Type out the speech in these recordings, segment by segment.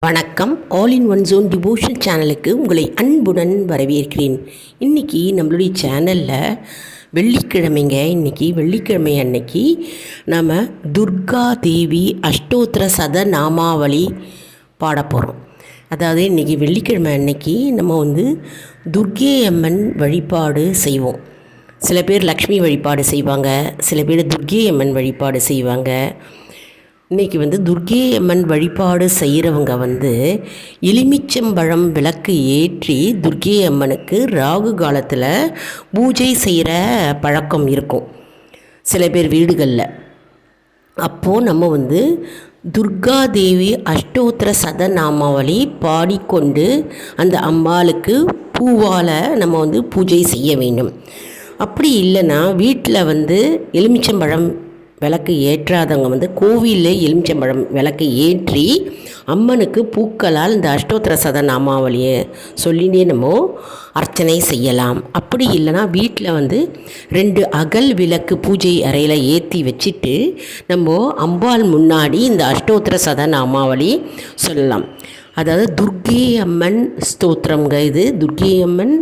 வணக்கம். All in one zone devotion சேனலுக்கு உங்களை அன்புடன் வரவேற்கிறேன். இன்றைக்கி நம்மளுடைய சேனலில் வெள்ளிக்கிழமைங்க. இன்றைக்கி வெள்ளிக்கிழமை அன்னைக்கு நாம் துர்கா தேவி அஷ்டோத்திர சத நாமாவளி பாட போகிறோம். அதாவது இன்றைக்கி வெள்ளிக்கிழமை அன்னைக்கு நம்ம துர்க்கை அம்மன் வழிபாடு செய்வோம். சில பேர் லக்ஷ்மி வழிபாடு செய்வாங்க, சில பேர் துர்க்கை அம்மன் வழிபாடு செய்வாங்க. இன்றைக்கி துர்க்கை அம்மன் வழிபாடு செய்கிறவங்க எலுமிச்சம்பழம் விளக்கு ஏற்றி துர்க்கை அம்மனுக்கு ராகு காலத்தில் பூஜை செய்கிற பழக்கம் இருக்கும் சில பேர் வீடுகளில். அப்போது நம்ம துர்கா தேவி அஷ்டோத்திர சதநாமாவளி பாடிக்கொண்டு அந்த அம்பாளுக்கு பூவால் நம்ம பூஜை செய்ய வேண்டும். அப்படி இல்லைன்னா வீட்டில் எலுமிச்சம்பழம் விளக்கு ஏற்றாதவங்க கோவிலில் எலுமிச்சம்பழம் விளக்கு ஏற்றி அம்மனுக்கு பூக்களால் இந்த அஷ்டோத்திர சதநாமாவளியை சொல்லிகிட்டே நம்ம அர்ச்சனை செய்யலாம். அப்படி இல்லைனா வீட்டில் 2 அகல் விளக்கு பூஜை அறையில் ஏற்றி வச்சுட்டு நம்ம அம்பாள் முன்னாடி இந்த அஷ்டோத்திர சதநாமாவளி சொல்லலாம். அதாவது துர்க்கை அம்மன் ஸ்தோத்திரங்க. இது துர்க்கை அம்மன்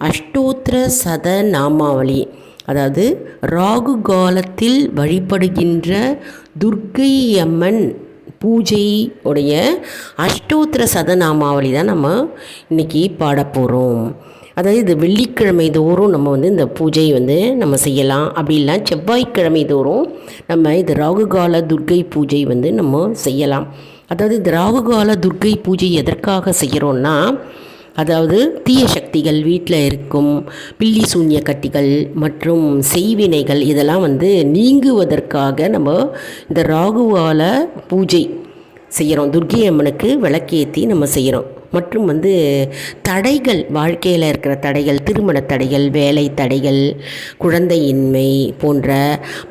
அஷ்டோத்திர சதநாமாவளி. அதாவது ராகு காலத்தில் வழிபடுகின்ற துர்க்கை அம்மன் பூஜை உடைய அஷ்டோத்திர சதநாமாவளி தான் நம்ம இன்றைக்கி பாட போகிறோம். அதாவது இது வெள்ளிக்கிழமை தோறும் நம்ம இந்த பூஜை நம்ம செய்யலாம். அப்படி இல்லை செவ்வாய்க்கிழமை தோறும் நம்ம இது ராகுகால துர்க்கை பூஜை நம்ம செய்யலாம். அதாவது இந்த ராகுகால துர்க்கை பூஜை எதற்காக செய்கிறோன்னா, அதாவது தீய சக்திகள் வீட்டில் இருக்கும் பில்லி சூன்ய கட்டிகள் மற்றும் செய்வினைகள் இதெல்லாம் நீங்குவதற்காக நம்ம இந்த ராகுவால பூஜை செய்கிறோம். துர்க்கை அம்மனுக்கு விளக்கேற்றி நம்ம செய்கிறோம். மற்றும் தடைகள், வாழ்க்கையில் இருக்கிற தடைகள், திருமண தடைகள், வேலை தடைகள், குழந்தையின்மை போன்ற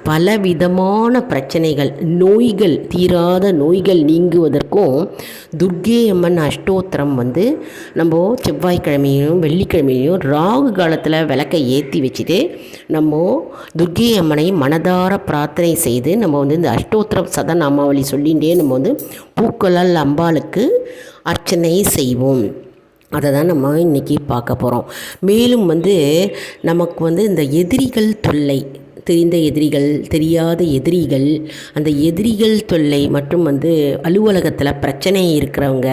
பலவிதமான பிரச்சனைகள், நோய்கள், தீராத நோய்கள் நீங்குவதற்கும் துர்க்கை அம்மன் அஷ்டோத்திரம் நம்ம செவ்வாய்க்கிழமையும் வெள்ளிக்கிழமையும் ராகு காலத்தில் விளக்கை ஏற்றி வச்சுட்டு நம்ம துர்க்கை அம்மனை மனதார பிரார்த்தனை செய்து நம்ம இந்த அஷ்டோத்திரம் சதநாமாவளி சொல்லிகிட்டே நம்ம பூக்களால் அம்பாளுக்கு அர்ச்சனை செய்வோம். அதை தான் நம்ம இன்றைக்கி பார்க்க போகிறோம். மேலும் நமக்கு இந்த எதிரிகள் தொல்லை, தெரிந்த எதிரிகள், தெரியாத எதிரிகள், அந்த எதிரிகள் தொல்லை மற்றும் அலுவலகத்தில் பிரச்சனை இருக்கிறவங்க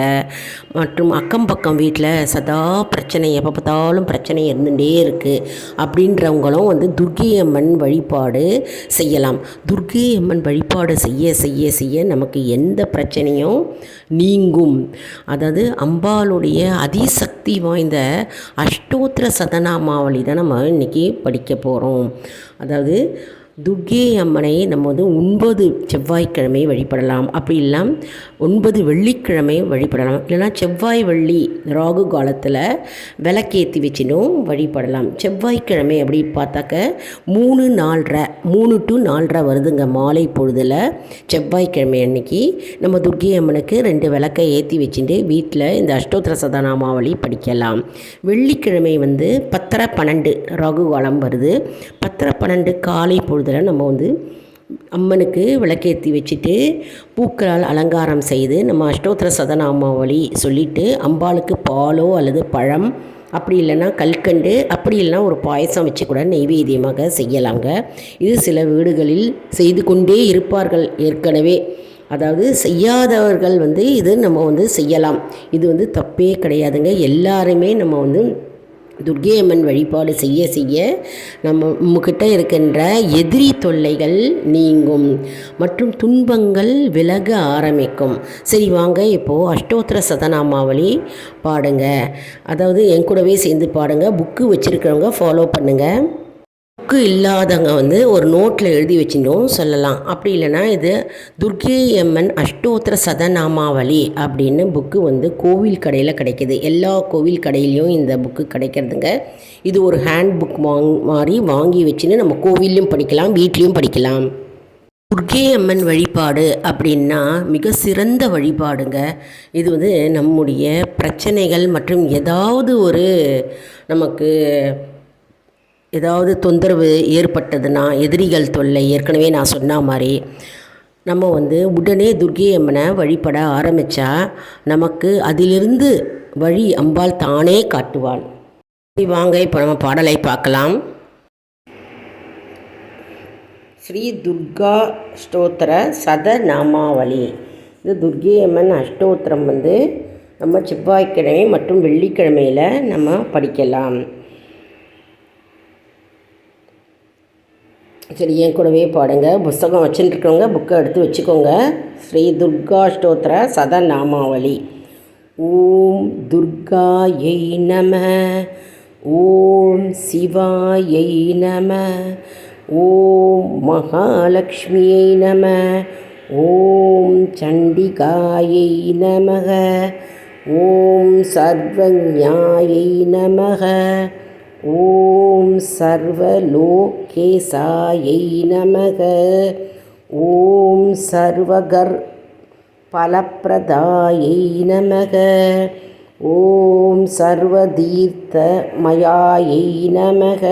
மற்றும் அக்கம் பக்கம் வீட்டில் சதா பிரச்சனை, எப்போ பார்த்தாலும் பிரச்சனை இருந்துகிட்டே இருக்குது அப்படின்றவங்களும் துர்க்கை அம்மன் வழிபாடு செய்யலாம். துர்க்கை அம்மன் வழிபாடு செய்ய செய்ய செய்ய நமக்கு எந்த பிரச்சனையும் நீங்கும். அதாவது அம்பாளுடைய அதிசக்தி வாய்ந்த அஷ்டோத்திர சதநாமாவளி தான் நம்ம இன்றைக்கி படிக்க போகிறோம். அதாவது துர்க்கை அம்மனை நம்ம 9 செவ்வாய்க்கிழமை வழிபடலாம். அப்படி இல்லாமல் 9 வெள்ளிக்கிழமை வழிபடலாம். இல்லைனா செவ்வாய் வெள்ளி ராகு காலத்தில் விளக்கேற்றி வச்சிடும் வழிபடலாம். செவ்வாய்க்கிழமை அப்படி பார்த்தாக்க 3 to 4:30 வருதுங்க மாலை பொழுதில். செவ்வாய்க்கிழமை அன்னைக்கு நம்ம துர்க்கை அம்மனுக்கு 2 விளக்கை ஏற்றி வச்சுட்டு வீட்டில் இந்த அஷ்டோத்திர சதநாமாவளி படிக்கலாம். வெள்ளிக்கிழமை 10:30-12 ராகு காலம் வருது. 10:30-12 காலை பொழுது நம்ம அம்மனுக்கு விளக்கேற்றி வச்சுட்டு பூக்களால் அலங்காரம் செய்து நம்ம அஷ்டோத்திர சதநாமாவளி சொல்லிவிட்டு அம்பாளுக்கு பாலோ அல்லது பழம், அப்படி இல்லைன்னா கல்கண்டு, அப்படி இல்லைனா ஒரு பாயசம் வச்சு கூட நெய்வேத்தியமாக செய்யலாங்க. இது சில வீடுகளில் செய்து கொண்டே இருப்பார்கள் ஏற்கனவே. அதாவது செய்யாதவர்கள் இது நம்ம செய்யலாம். இது தப்பே கிடையாதுங்க. எல்லாருமே நம்ம துர்க்கை அம்மன் வழிபாடு செய்ய செய்ய நம்மக்கிட்ட இருக்கின்ற எதிரி தொல்லைகள் நீங்கும் மற்றும் துன்பங்கள் விலக ஆரம்பிக்கும். சரி வாங்க, இப்போது அஷ்டோத்திர சதநாமாவளி பாடுங்க. அதாவது என் கூடவே சேர்ந்து பாடுங்க. புக்கு வச்சுருக்கிறவங்க ஃபாலோ பண்ணுங்கள். புக்கு இல்லாதவங்க ஒரு நோட்டில் எழுதி வச்சுட்டோம் சொல்லலாம். அப்படி இல்லைனா இது துர்க்கை அம்மன் அஷ்டோத்திர சதநாமாவளி அப்படின்னு புக்கு கோவில் கடையில் கிடைக்கிது. எல்லா கோவில் கடையிலையும் இந்த புக்கு கிடைக்கிறதுங்க. இது ஒரு ஹேண்ட் புக் மாதிரி வாங்கி வச்சுன்னு நம்ம கோவில்லையும் படிக்கலாம், வீட்லேயும் படிக்கலாம். துர்க்கை அம்மன் வழிபாடு அப்படின்னா மிக சிறந்த வழிபாடுங்க. இது நம்முடைய பிரச்சனைகள் மற்றும் ஏதாவது ஒரு நமக்கு ஏதாவது தொந்தரவு ஏற்பட்டதுன்னா, எதிரிகள் தொல்லை ஏற்கனவே நான் சொன்ன மாதிரி நம்ம உடனே துர்க்கை அம்மனை வழிபட ஆரம்பித்தா நமக்கு அதிலிருந்து வழி அம்பாள் தானே காட்டுவாள். வாங்க இப்போ நம்ம பாடலை பார்க்கலாம். ஸ்ரீ துர்கா ஸ்தோத்திர சதநாமாவளி. இது துர்க்கை அம்மன் அஷ்டோத்திரம் நம்ம செவ்வாய்க்கிழமை மற்றும் வெள்ளிக்கிழமையில் நம்ம படிக்கலாம். சரி, என் கூடவே பாடுங்க. புஸ்தகம் வச்சுட்டுருக்கவங்க புக்கை எடுத்து வச்சுக்கோங்க. ஸ்ரீ துர்கா ஸ்தோத்திர சதநாமாவளி. ஓம் துர்காயை நம, ஓம் சிவாயை நம, ஓம் மகாலட்சுமியை நம, ஓம் சண்டிகாயை நமக, ஓம் சர்வஞாயை நமக, ஓம் சர்வலோகேசாயை நமக, ஓம் சர்வகர் பலப்பிரதாயை நமக, ஓம் சர்வதீர்த்தமயாயை நமக,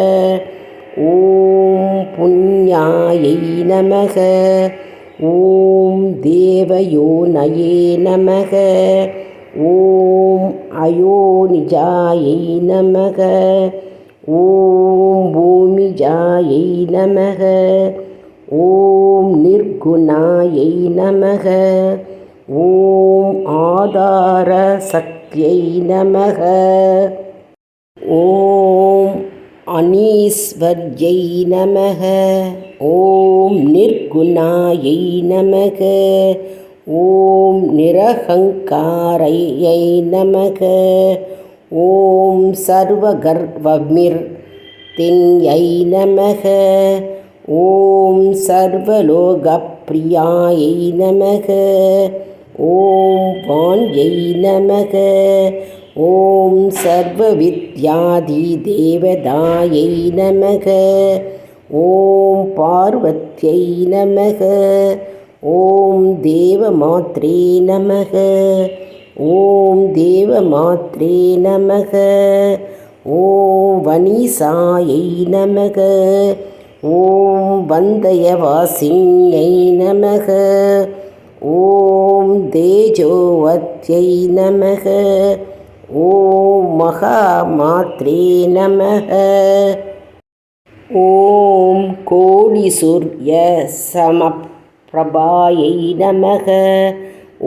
ஓம் புண்ணியாயை நமக, ஓம் தேவயோனயே நமக, ஓம் அயோனிஜாயை நமக, ஓம் பூமிஜாயை நமக, ஓம் நிர்குணாயை நமக, ஓம் ஆதார சக்தியை நமக, ஓம் அனீஸ்வர்யை நமக, ஓம் நிர்குணாயை நமக, ஓம் நிரஹங்காரையை நமக, ஓம் சர்வகர்வமிர் தின்யை நமக, ஓம் சர்வலோகப்பிரியாயை நமக, ஓம் வாண்யை நமக, ஓம் சர்வவித்யாதி தேவதாயை நமக, ஓம் பார்வத்யை நமக, ஓம் தேவமாத்ரே நமக, ஓம் தேவமாத்ரே நமக, ஓம் வனிசாயை நமக, ஓம் வந்தயவாசின்யை நமக, ஓம் தேஜோவத்யை நமக, ஓம் மகாமாத்ரே நமக, ஓம் கோடிசூர்ய சமப்பிரபாயை நமக,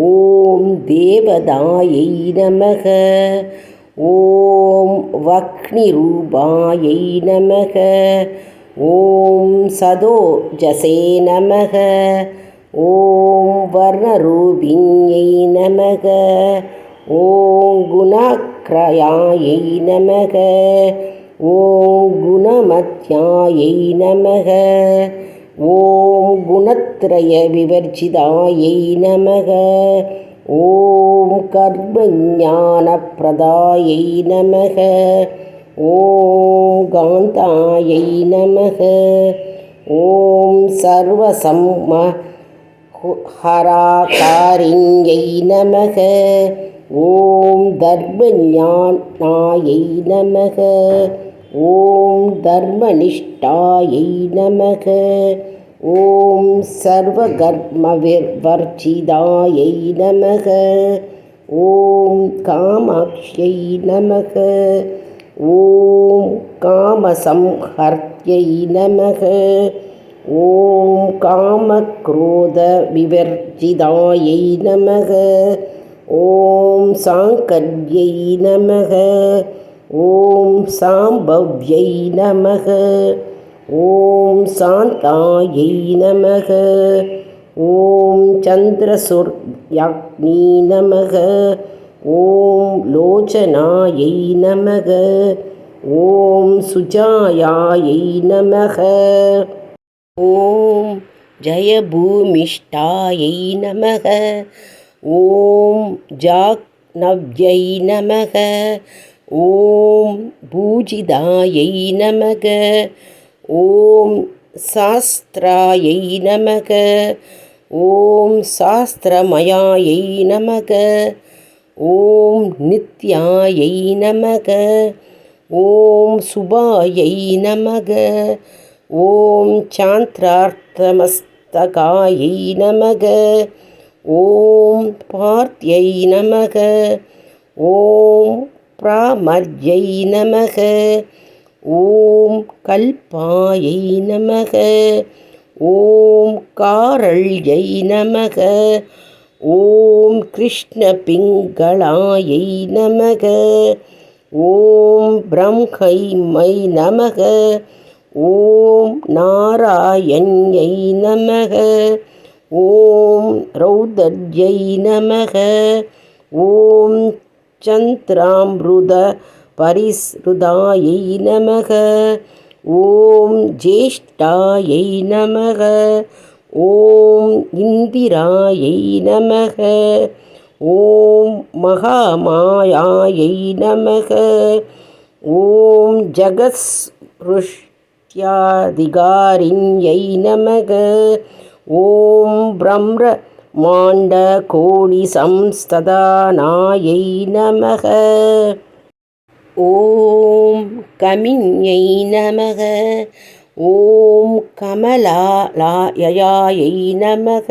ஓம் தேவதாயை நமக, ஓம் வக்னிரூபாயை நமக, ஓம் சதோஜசே நமக, ஓம் வர்ணரூபிண்யை நமக, ஓம் குணக்ரயாயை நமக, ஓம் குணமத்யாயை நமக, ஓம் குணத்ரய விவர்ஜிதாயை நமக, ஓம் கர்மஞானப்பிரதாயை நமக, ஓம் காந்தாயை நமக, ஓம் சர்வசம்மஹராகாரிண்யை நமக, ஓம் தர்மஞானாயை நமக, ஓம் தர்மனிஷ்டாயை நமக, ஓம் சர்வகர்மவிவர்ஜிதாயை நமக, ஓம் காமாக்ஷ்யை நமக, ஓம் காமசம்ஹர்த்யை நமக, ஓம் காமக்ரோத விவர்ஜிதாயை நமக, ஓம் சாங்கர்யை நமக, ஓம் சாம்பவ்யை நமக, ஓம் சாந்தாயை நமக, ஓம் சந்திரசூர்யாக்னி நமக, ஓம் லோச்சனாயை நமக, ஓம் சுஜாயாயை நமக, ஓம் ஜயபூமிஷ்டாயை நமக, ஓம் ஜாக்னவ்யை நமக, ஓம் பூஜிதாயை நமக, ஓம் சாஸ்திராயை நமக, ஓம் சாஸ்திரமயாயை நமக, ஓம் நித்யாயை நமக, ஓம் சுபாயை நமக, ஓம் சாந்திரார்த்தமஸ்த மஸ்தகாயை நமக. ஓம் பார்த்யை நமக. ஓம் பிராமர்யை நமக. ஓம் கல்பாயை நமக. ஓம் காரள்யை நமக. ஓம் கிருஷ்ண பிங்களாயை நமக. ஓம் பிரம்மைமை நமக. ஓம் நாராயண்யை நமக. ஓம் ரௌதர்யை நமக. ஓம் சந்திராமிருத பரிஸ்ருதாயை நமக. ஓம் ஜேஷ்டாயை நமக. ஓம் இந்திராயை நமக. ஓம் மகாமாயாயை நமக. ஓம் ஜகத்ஸ்ருஷ்ட்யாதிகாரிண்யை நமக. ஓம் பிரம்மாண்ட கோடி சம்ஸ்ததானாயை நமக. ஓம் கமிஞை நமக. ஓம் கமலாலயாயை நமக.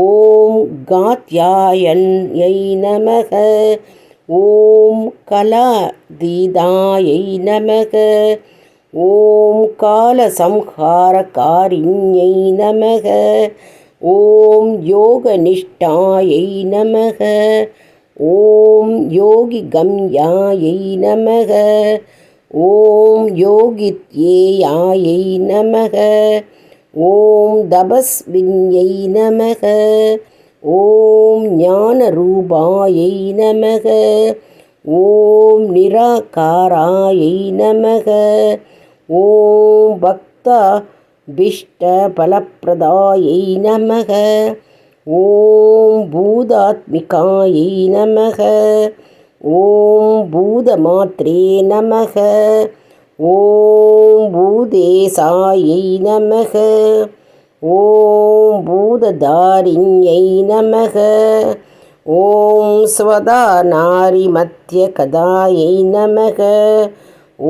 ஓம் காத்யாயன்யை நமக. ஓம் கலாதீதாயை நமக. ஓம் காலசம்ஹாரகாரிண்யை நமக. ஓம் யோகநிஷ்டாயை நமக. ஓம் யோகி கம்யாயை நமக. ஓம் யோகித்யேயாயை நமக. ஓம் தபஸ்வின்யை நமக. ஓம் ஞானரூபாயை நமக. ஓம் நிராகாராயை நமக. ஓம் பக்தாபிஷ்டபலப்பிரதாயை நமக. ஓம் பூதாத்மிகாயை நமக. ஓம் பூதமாத்ரே நமக. ஓம் பூதேசாயை நமக. ஓம் பூததாரிண்யை நமக. ஓம் ஸ்வதா நாரிமத்ய கதாயை நமக.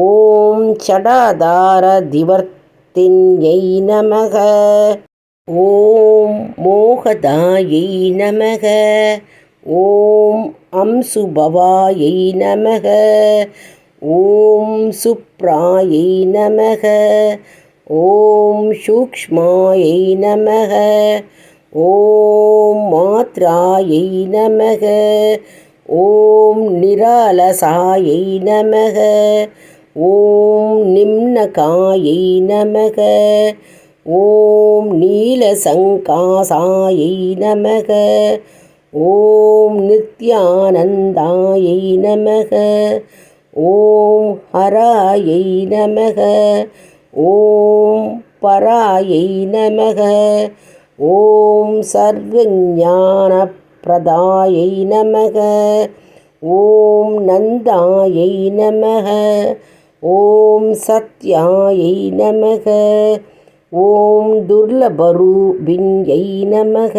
ஓம் சடாதார திவர்த்தின்யை நமக. ஓம் மோகதாயை நமக. ஓம் அம்சுபவாயை நமக. ஓம் சுப்ராயை நமக. ஓம் சூக்ஷ்மாயை நமக. ஓம் மாத்ராயை நமக. ஓம் நிராலசாயை நமக. ஓம் நிம்னகாயை நமக. ஓம் நீலசங்காசாயை நமக. ஓம் நித்யானந்தாயை நமக. ஓம் ஹராயை நமக. ஓம் பராயை நமக. ஓம் சர்வஞானப்ரதாயை நமக. ஓம் நந்தாயை நமக. ஓம் சத்யாயை நமக. ஓம் துர்லபரூபிண்யை நமக.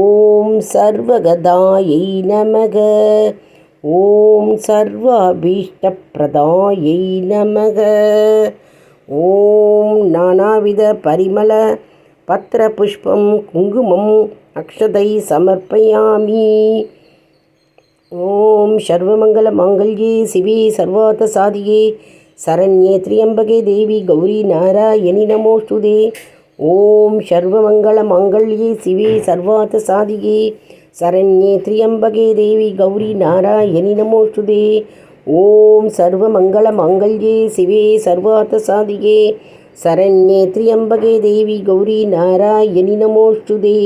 ஓம் சர்வகதாயை நமக. ஓம் சர்வாபீஷ்டப்ரதாயை நமக. ஓம் நானாவித பரிமள பத்ர புஷ்பம் குங்குமம் அக்ஷதை சமர்ப்பயாமி. ஓம் சர்வமங்கல மாங்கல்யே சிவே சர்வார்த்த சாதியே சரண்யே திரியம்பகே தேவி கௌரி நாராயணி நமோஸ்துதே. ஓம் சர்வமங்கல மாங்கல்யே சிவே சர்வார்த்த சாதியே சரண்யே திரியம்பகே தேவி கௌரி நாராயணி நமோஸ்துதே. ஓம் சர்வமங்கல மாங்கல்யே சிவே சர்வார்த்த சாதியே சரண்யே திரியம்பகே தேவி கௌரி நாராயணி நமோஸ்துதே.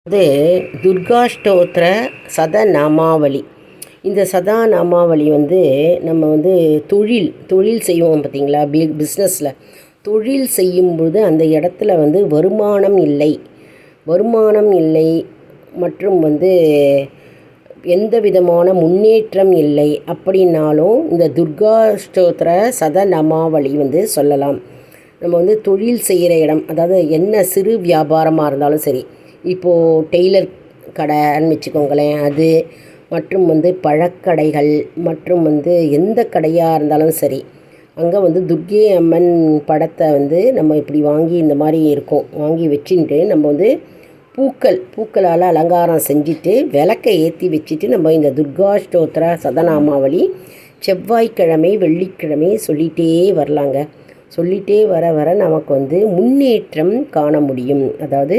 இது துர்காஷ்டோத்திர சதநாமாவளி. இந்த சதாநாமாவளி நம்ம தொழில் செய்வோம் பார்த்திங்களா, பிஸ்னஸில் தொழில் செய்யும்போது அந்த இடத்துல வருமானம் இல்லை மற்றும் எந்த விதமான முன்னேற்றம் இல்லை அப்படின்னாலும் இந்த துர்காஷ்டோத்திர சதநாமாவளி சொல்லலாம். நம்ம தொழில் செய்கிற இடம், அதாவது என்ன சிறு வியாபாரமாக இருந்தாலும் சரி, இப்போது டெய்லர் கடைன்னு வச்சுக்கோங்களேன், அது மற்றும் பழக்கடைகள் மற்றும் எந்த கடையாக இருந்தாலும் சரி, அங்கே வந்து துர்க்கை அம்மன் படத்தை வந்து நம்ம இப்படி வாங்கி இந்த மாதிரி இருக்கும் வாங்கி வச்சுட்டு நம்ம வந்து பூக்களால் அலங்காரம் செஞ்சுட்டு விளக்கை ஏற்றி வச்சுட்டு நம்ம இந்த துர்கா ஸ்தோத்திர சதநாமாவளி செவ்வாய்க்கிழமை வெள்ளிக்கிழமை சொல்லிகிட்டே வரலாங்க. சொல்லிகிட்டே வர வர நமக்கு வந்து முன்னேற்றம் காண முடியும். அதாவது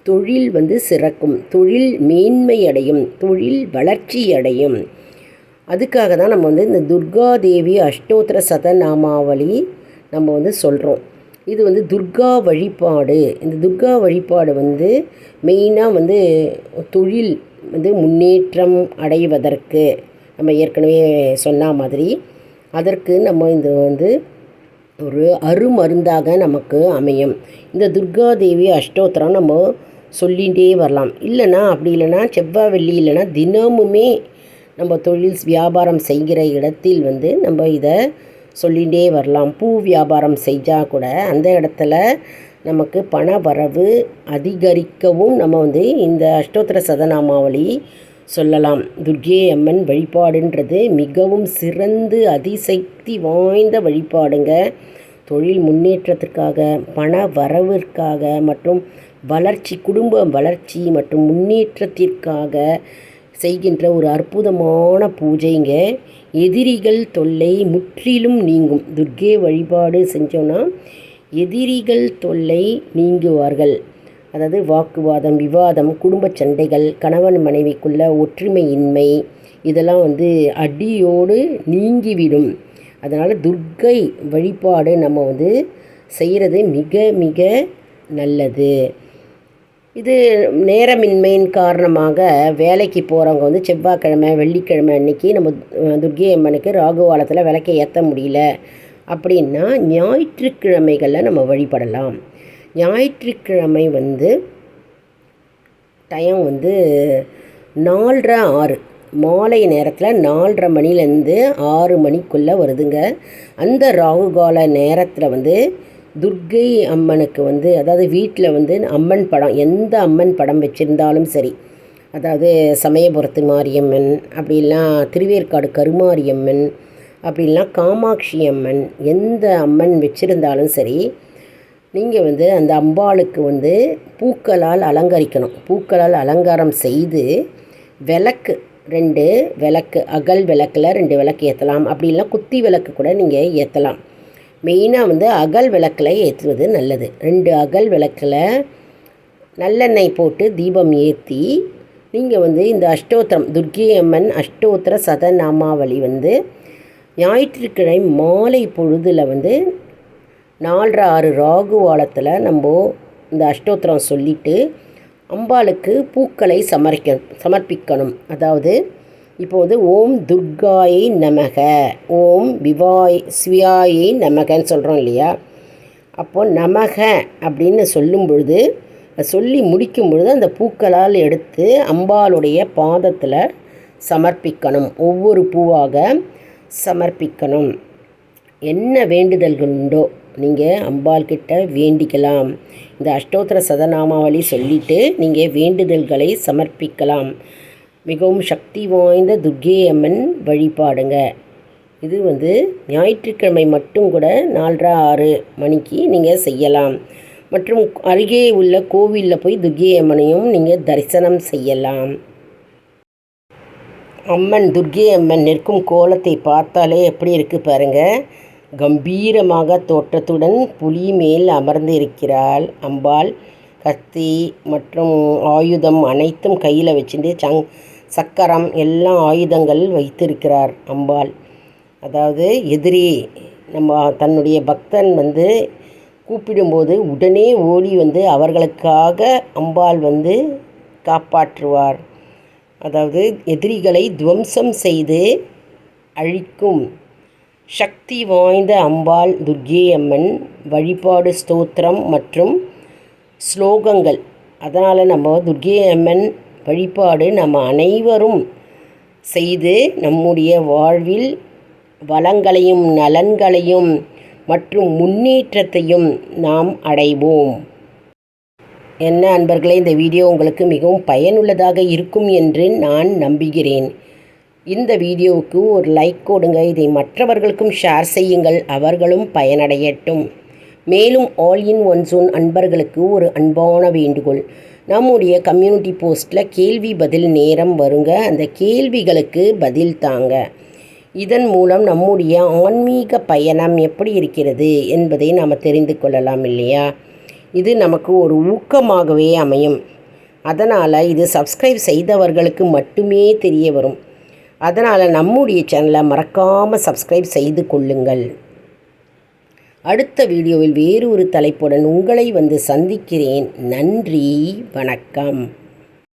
தொழில் வந்து சிறக்கும், தொழில் மேன்மை அடையும், தொழில் வளர்ச்சி அடையும். அதுக்காக தான் நம்ம வந்து இந்த துர்கா தேவி அஷ்டோத்திர சதநாமாவளி நம்ம வந்து சொல்கிறோம். இது வந்து துர்கா வழிபாடு. இந்த துர்கா வழிபாடு வந்து மெயினாக வந்து தொழில் வந்து முன்னேற்றம் அடைவதற்கு நம்ம ஏற்கனவே சொன்ன மாதிரி அதற்கு நம்ம இந்த வந்து ஒரு அருமருந்தாக நமக்கு அமையும். இந்த துர்கா தேவி அஷ்டோத்திரம் நம்ம சொல்லிகிட்டே வரலாம். அப்படி இல்லைன்னா செவ்வாய் வெள்ளி இல்லைன்னா தினமுமே நம்ம தொழில் வியாபாரம் செய்கிற இடத்தில் வந்து நம்ம இதை சொல்லிகிட்டே வரலாம். பூ வியாபாரம் செஞ்சால் கூட அந்த இடத்துல நமக்கு பண வரவு அதிகரிக்கவும் நம்ம வந்து இந்த அஷ்டோத்திர சதநாமாவளி சொல்லலாம். துர்க்கை அம்மன் வழிபாடுன்றது மிகவும் சிறந்து அதிசக்தி வாய்ந்த வழிபாடுங்க. தொழில் முன்னேற்றத்திற்காக, பண வரவிற்காக மற்றும் வளர்ச்சி, குடும்ப வளர்ச்சி மற்றும் முன்னேற்றத்திற்காக செய்கின்ற ஒரு அற்புதமான பூஜைங்க. எதிரிகள் தொல்லை முற்றிலும் நீங்கும். துர்க்கை வழிபாடு செஞ்சோன்னா எதிரிகள் தொல்லை நீங்குவார்கள். அதாவது வாக்குவாதம், விவாதம், குடும்ப சண்டைகள், கணவன் மனைவிக்குள்ள ஒற்றுமையின்மை இதெல்லாம் வந்து அடியோடு நீங்கிவிடும். அதனால் துர்க்கை வழிபாடு நம்ம வந்து செய்கிறது மிக மிக நல்லது. இது நேரமின்மையின் காரணமாக வேலைக்கு போகிறவங்க வந்து செவ்வாய்க்கிழமை வெள்ளிக்கிழமை அன்றைக்கி நம்ம துர்க்கை அம்மனுக்கு ராகுகாலத்தில் விளக்கை ஏற்ற முடியல அப்படின்னா ஞாயிற்றுக்கிழமைகளில் நம்ம வழிபடலாம். ஞாயிற்றுக்கிழமை வந்து டைம் வந்து 4:30 மாலை நேரத்தில் 4:30 மணிலேருந்து 6 மணிக்குள்ளே வருதுங்க. அந்த ராகுகால நேரத்தில் வந்து துர்க்கை அம்மனுக்கு வந்து அதாவது வீட்டில் வந்து அம்மன் படம், எந்த அம்மன் படம் வச்சுருந்தாலும் சரி, அதாவது சமயபுரத்து மாரியம்மன், அப்படிலாம் திருவேற்காடு கருமாரியம்மன், அப்படிலாம் காமாட்சி அம்மன், எந்த அம்மன் வச்சுருந்தாலும் சரி, நீங்கள் வந்து அந்த அம்பாளுக்கு வந்து பூக்களால் அலங்கரிக்கணும். பூக்களால் அலங்காரம் செய்து விளக்கு 2 விளக்கு, அகல் விளக்கில் 2 விளக்கு ஏற்றலாம். அப்படிலாம் குத்தி விளக்கு கூட நீங்கள் ஏற்றலாம். மெயினாக வந்து அகல் விளக்கில் ஏற்றுவது நல்லது. 2 அகல் விளக்கில் நல்லெண்ணெய் போட்டு தீபம் ஏற்றி நீங்கள் வந்து இந்த அஷ்டோத்திரம் துர்க்கை அம்மன் அஷ்டோத்திர சதநாமாவளி வந்து ஞாயிற்றுக்கிழமை மாலை பொழுதில் வந்து 4:30 ராகுவாலத்தில் நம்ம இந்த அஷ்டோத்திரம் சொல்லிவிட்டு அம்பாளுக்கு பூக்களை சமர்ப்பிக்கணும். அதாவது இப்போ வந்து ஓம் துர்காயை நமக, ஓம் சிவாயை நமகன்னு சொல்கிறோம் இல்லையா? அப்போது நமக அப்படின்னு சொல்லும் பொழுது, சொல்லி முடிக்கும் பொழுது அந்த பூக்களால் எடுத்து அம்பாளுடைய பாதத்தில் சமர்ப்பிக்கணும். ஒவ்வொரு பூவாக சமர்ப்பிக்கணும். என்ன வேண்டுதல்கள் உண்டோ நீங்கள் அம்பாள்கிட்ட வேண்டிக்கலாம். இந்த அஷ்டோத்திர சதநாமாவளி சொல்லிவிட்டு நீங்கள் வேண்டுதல்களை சமர்ப்பிக்கலாம். மிகவும் சக்தி வாய்ந்த துர்க்கை அம்மன் வழிபாடுங்க. இது வந்து ஞாயிற்றுக்கிழமை மட்டும் கூட 4:30 மணிக்கு நீங்கள் செய்யலாம். மற்றும் அருகே உள்ள கோவிலில் போய் துர்க்கை அம்மனையும் நீங்கள் தரிசனம் செய்யலாம். அம்மன் துர்க்கை அம்மன் நிற்கும் கோலத்தை பார்த்தாலே எப்படி இருக்குது பாருங்கள். கம்பீரமாக தோற்றத்துடன் புலி மேல் அமர்ந்து இருக்கிறாள் அம்பாள். கத்தி மற்றும் ஆயுதம் அனைத்தும் கையில் வச்சுட்டு சக்கரம் எல்லா ஆயுதங்கள் வைத்திருக்கிறார் அம்பாள். அதாவது எதிரி நம்ம தன்னுடைய பக்தன் வந்து கூப்பிடும்போது உடனே ஓடி வந்து அவர்களுக்காக அம்பாள் வந்து காப்பாற்றுவார். அதாவது எதிரிகளை துவம்சம் செய்து அழிக்கும் சக்தி வாய்ந்த அம்பாள் துர்க்கை அம்மன் வழிபாடு ஸ்தோத்திரம் மற்றும் ஸ்லோகங்கள். அதனால் நம்ம துர்க்கை அம்மன் வழிபாடு நம்ம அனைவரும் செய்து நம்முடைய வாழ்வில் வளங்களையும் நலன்களையும் மற்றும் முன்னேற்றத்தையும் நாம் அடைவோம். என்ன அன்பர்களே, இந்த வீடியோ உங்களுக்கு மிகவும் பயனுள்ளதாக இருக்கும் என்று நான் நம்புகிறேன். இந்த வீடியோவுக்கு ஒரு லைக் கொடுங்க. இதை மற்றவர்களுக்கும் ஷேர் செய்யுங்கள், அவர்களும் பயனடையட்டும். மேலும் ஆல் இன் ஒன் ஜோன் அன்பர்களுக்கு ஒரு அன்பான வேண்டுகோள். நம்முடைய கம்யூனிட்டி போஸ்ட்டில் கேள்வி பதில் நேரம் வருங்க. அந்த கேள்விகளுக்கு பதில் தாங்க. இதன் மூலம் நம்முடைய ஆன்மீக பயணம் எப்படி இருக்கிறது என்பதை நாம் தெரிந்து கொள்ளலாம் இல்லையா? இது நமக்கு ஒரு ஊக்கமாகவே அமையும். அதனால் இது சப்ஸ்கிரைப் செய்தவர்களுக்கு மட்டுமே தெரிய வரும். அதனால் நம்முடைய சேனலை மறக்காமல் சப்ஸ்கிரைப் செய்து கொள்ளுங்கள். அடுத்த வீடியோவில் வேறு ஒரு தலைப்புடன் உங்களை வந்து சந்திக்கிறேன். நன்றி, வணக்கம்.